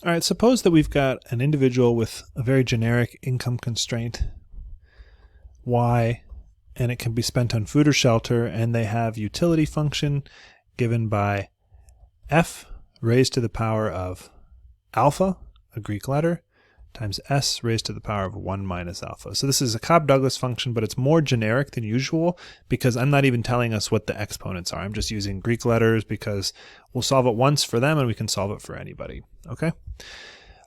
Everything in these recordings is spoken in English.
All right, suppose that we've got an individual with a very generic income constraint, Y, and it can be spent on food or shelter, and they have utility function given by f raised to the power of alpha, a Greek letter, times s raised to the power of 1 minus alpha. So this is a Cobb-Douglas function, but it's more generic than usual because I'm not even telling us what the exponents are. I'm just using Greek letters because we'll solve it once for them and we can solve it for anybody. Okay?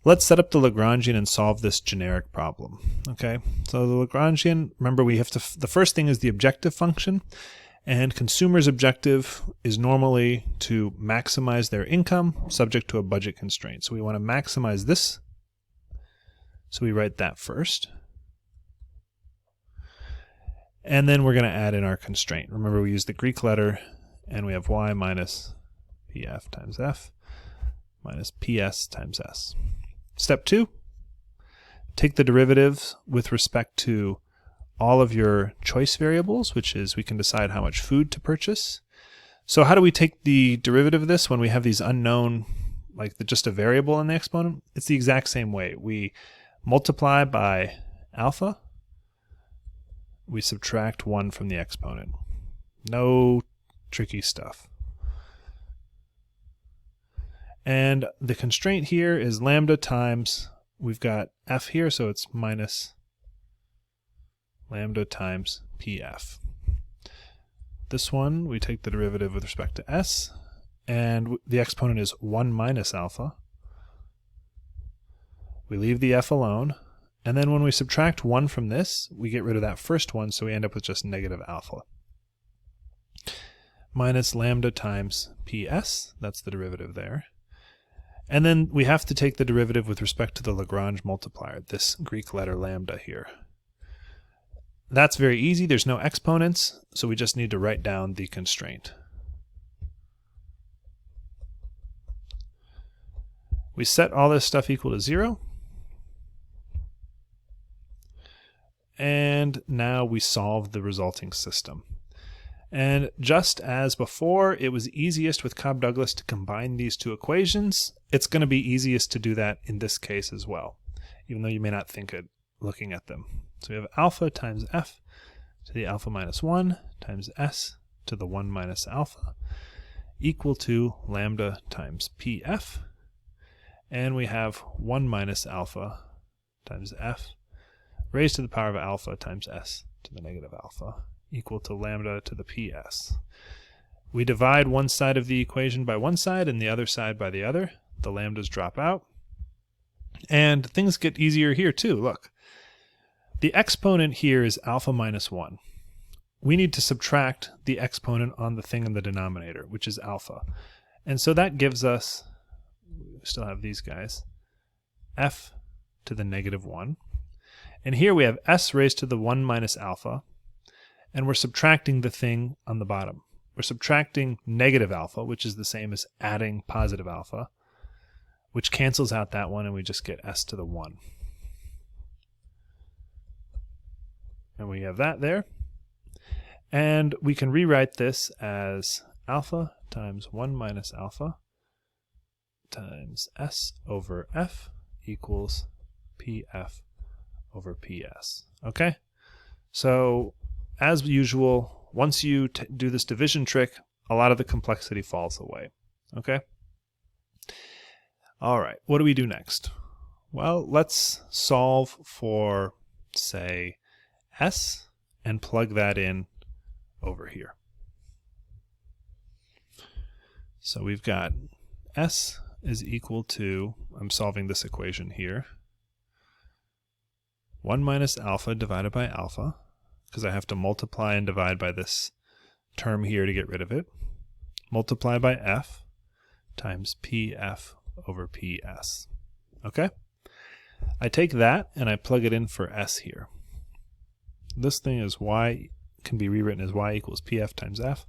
Let's set up the Lagrangian and solve this generic problem. Okay? So the Lagrangian, remember we have to, the first thing is the objective function, and consumer's objective is normally to maximize their income subject to a budget constraint. So we want to maximize this. So we write that first. And then we're going to add in our constraint. Remember, we use the Greek letter, and we have y minus pf times f minus ps times s. Step 2, take the derivatives with respect to all of your choice variables, which is we can decide how much food to purchase. So how do we take the derivative of this when we have these unknown, like just a variable in the exponent? It's the exact same way. We multiply by alpha, we subtract 1 from the exponent. No tricky stuff. And the constraint here is lambda times, we've got f here, so it's minus lambda times pf. This one, we take the derivative with respect to s, and the exponent is 1 minus alpha. We leave the f alone, and then when we subtract 1 from this, we get rid of that first one, so we end up with just negative alpha. Minus lambda times ps, that's the derivative there. And then we have to take the derivative with respect to the Lagrange multiplier, this Greek letter lambda here. That's very easy, there's no exponents, so we just need to write down the constraint. We set all this stuff equal to 0. And now we solve the resulting system. And just as before, it was easiest with Cobb-Douglas to combine these two equations, it's going to be easiest to do that in this case as well, even though you may not think it looking at them. So we have alpha times f to the alpha minus 1 times s to the 1 minus alpha equal to lambda times pf. And we have 1 minus alpha times f raised to the power of alpha times s to the negative alpha equal to lambda to the ps. We divide one side of the equation by one side and the other side by the other. The lambdas drop out. And things get easier here too. Look, the exponent here is alpha minus 1. We need to subtract the exponent on the thing in the denominator, which is alpha. And so that gives us, we still have these guys, f to the negative 1. And here we have s raised to the 1 minus alpha, and we're subtracting the thing on the bottom. We're subtracting negative alpha, which is the same as adding positive alpha, which cancels out that one, and we just get s to the 1. And we have that there. And we can rewrite this as alpha times 1 minus alpha times s over f equals pf over ps. Okay? So, as usual, once you do this division trick, a lot of the complexity falls away. Okay? All right, what do we do next? Well, let's solve for, say, s and plug that in over here. So we've got s is equal to, I'm solving this equation here, 1 minus alpha divided by alpha, because I have to multiply and divide by this term here to get rid of it, multiply by f times pf over ps. Okay? I take that and I plug it in for s here. This thing is y, can be rewritten as y equals pf times f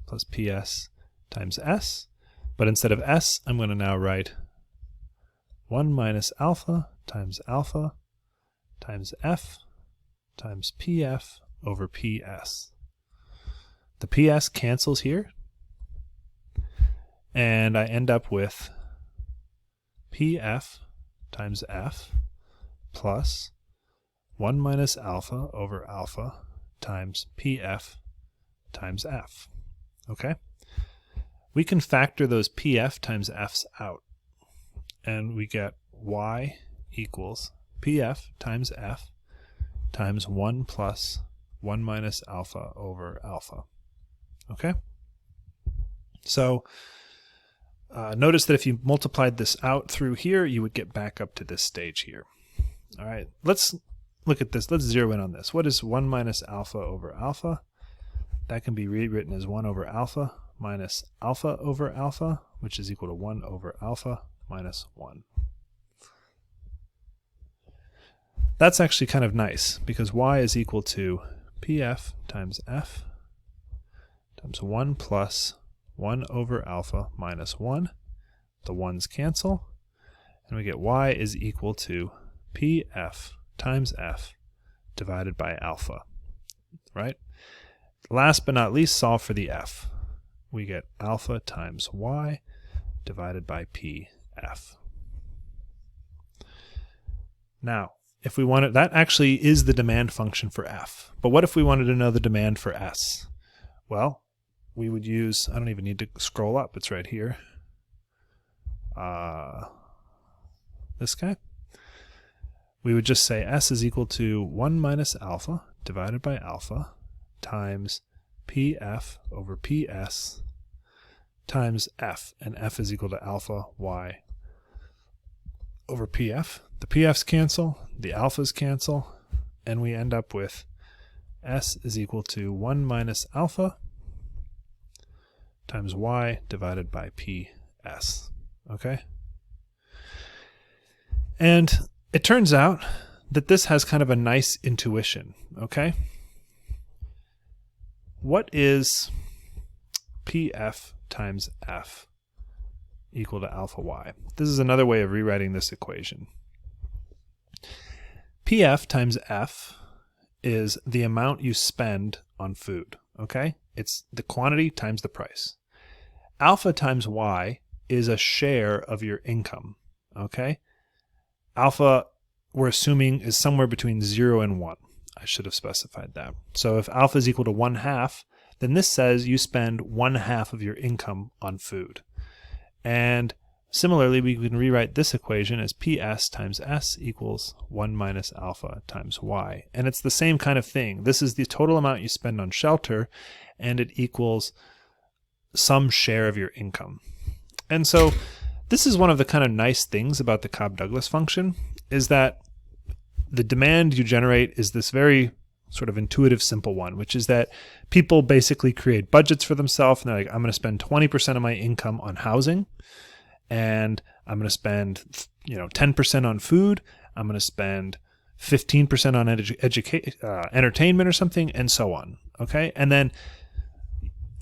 plus ps times s. But instead of s, I'm going to now write 1 minus alpha times f times pf over ps. The ps cancels here, and I end up with PF times F plus 1 minus alpha over alpha times PF times F. Okay? We can factor those PF times F's out, and we get Y equals PF times F times 1 plus 1 minus alpha over alpha. Okay? So notice that if you multiplied this out through here, you would get back up to this stage here. All right, let's look at this. Let's zero in on this. What is 1 minus alpha over alpha? That can be rewritten as 1 over alpha minus alpha over alpha, which is equal to 1 over alpha minus 1. That's actually kind of nice because y is equal to PF times F times 1 plus 1 over alpha minus 1. The 1's cancel, and we get y is equal to PF times F divided by alpha, right? Last but not least, solve for the F. We get alpha times y divided by PF. Now, if we wanted, that actually is the demand function for F. But what if we wanted to know the demand for S? Well, we would use, I don't even need to scroll up, it's right here. This guy. We would just say S is equal to 1 minus alpha divided by alpha times PF over PS times F, and F is equal to alpha y over PF. The PF's cancel, the alphas cancel, and we end up with S is equal to 1 minus alpha times y divided by PS. Okay? And it turns out that this has kind of a nice intuition, okay? What is PF times F equal to alpha y? This is another way of rewriting this equation. PF times F is the amount you spend on food, okay? It's the quantity times the price. Alpha times y is a share of your income, okay? Alpha, we're assuming, is somewhere between 0 and 1. I should have specified that. So if alpha is equal to 1/2, then this says you spend 1/2 of your income on food. And similarly, we can rewrite this equation as PS times S equals 1 minus alpha times y. And it's the same kind of thing. This is the total amount you spend on shelter, and it equals some share of your income. And so this is one of the kind of nice things about the Cobb-Douglas function, is that the demand you generate is this very sort of intuitive, simple one, which is that people basically create budgets for themselves, and they're like, I'm going to spend 20% of my income on housing, and I'm going to spend 10% on food, I'm going to spend 15% on entertainment or something, and so on. Okay, and then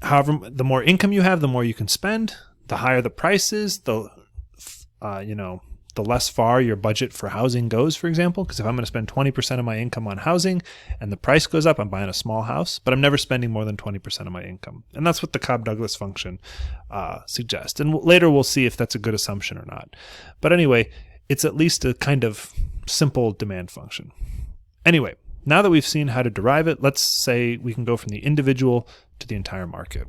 however, the more income you have, the more you can spend. The higher the prices, the less far your budget for housing goes, for example, because if I'm going to spend 20% of my income on housing and the price goes up, I'm buying a small house, but I'm never spending more than 20% of my income. And that's what the Cobb-Douglas function suggests. And later we'll see if that's a good assumption or not. But anyway, it's at least a kind of simple demand function. Anyway, now that we've seen how to derive it, let's say we can go from the individual to the entire market.